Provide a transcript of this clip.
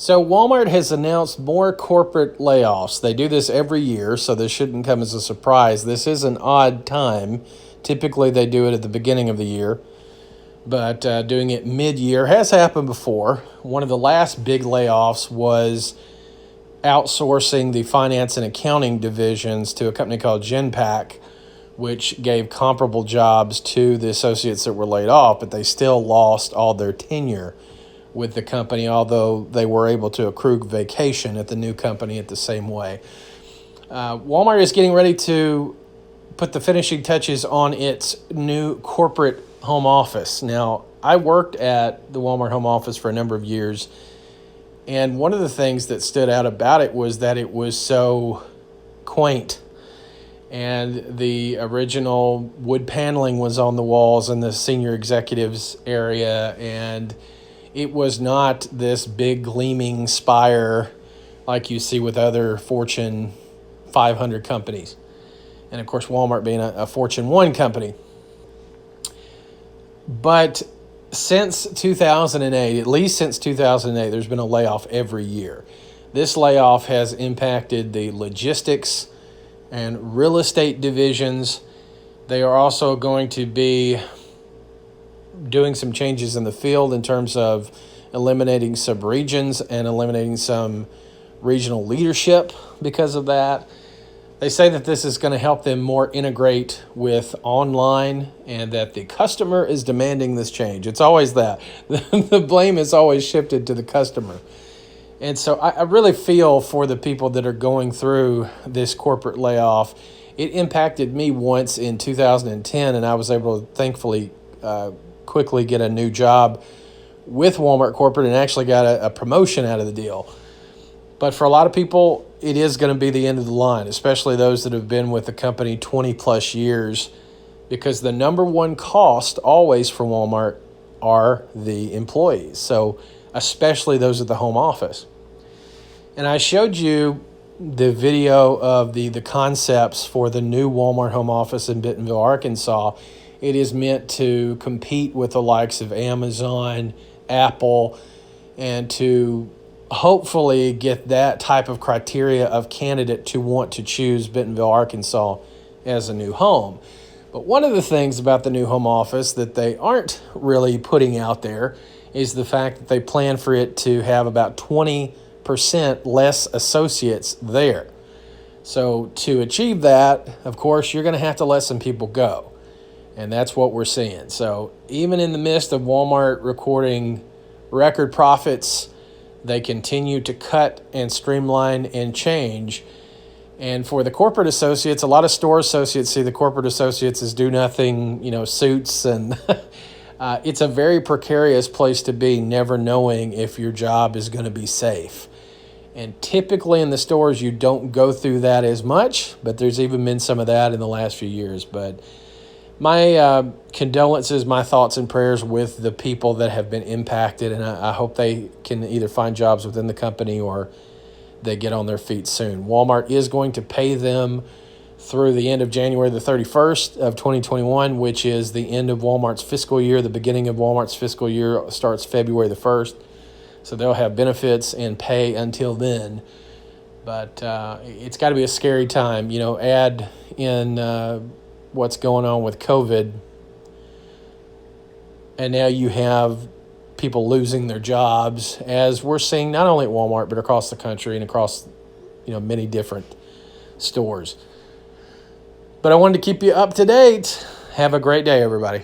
So Walmart has announced more corporate layoffs. They do this every year, so this shouldn't come as a surprise. This is an odd time. Typically, they do it at the beginning of the year, but doing it mid-year has happened before. One of the last big layoffs was outsourcing the finance and accounting divisions to a company called Genpack, which gave comparable jobs to the associates that were laid off, but they still lost all their tenure with the company, although they were able to accrue vacation at the new company at the same way. Walmart is getting ready to put the finishing touches on its new corporate home office. Now, I worked at the Walmart home office for a number of years, and one of the things that stood out about it was that it was so quaint. And the original wood paneling was on the walls in the senior executives area, and it was not this big gleaming spire like you see with other Fortune 500 companies. And of course, Walmart being a Fortune 1 company. But since 2008, at least since 2008, there's been a layoff every year. This layoff has impacted the logistics and real estate divisions. They are also going to be doing some changes in the field in terms of eliminating sub-regions and eliminating some regional leadership because of that. They say that this is going to help them more integrate with online and that the customer is demanding this change. It's always that. The blame is always shifted to the customer. And so I really feel for the people that are going through this corporate layoff. It impacted me once in 2010, and I was able to thankfully quickly get a new job with Walmart Corporate and actually got a promotion out of the deal. But for a lot of people, it is going to be the end of the line, especially those that have been with the company 20 plus years, because the number one cost always for Walmart are the employees. So especially those at the home office. And I showed you the video of the concepts for the new Walmart home office in Bentonville, Arkansas. It is meant to compete with the likes of Amazon, Apple, and to hopefully get that type of criteria of candidate to want to choose Bentonville, Arkansas as a new home. But one of the things about the new home office that they aren't really putting out there is the fact that they plan for it to have about 20% less associates there. So to achieve that, of course, you're going to have to let some people go. And that's what we're seeing. So even in the midst of Walmart recording record profits, they continue to cut and streamline and change. And for the corporate associates, a lot of store associates see the corporate associates as do nothing, suits. And it's a very precarious place to be, never knowing if your job is going to be safe. And typically in the stores, you don't go through that as much, but there's even been some of that in the last few years. But my condolences, my thoughts and prayers with the people that have been impacted, and I hope they can either find jobs within the company or they get on their feet soon. Walmart is going to pay them through the end of January the 31st of 2021, which is the end of Walmart's fiscal year. The beginning of Walmart's fiscal year starts February the 1st. So they'll have benefits and pay until then. But it's got to be a scary time. Add in what's going on with COVID, and now you have people losing their jobs, as we're seeing not only at Walmart but across the country and across many different stores. But I wanted to keep you up to date. Have a great day, everybody.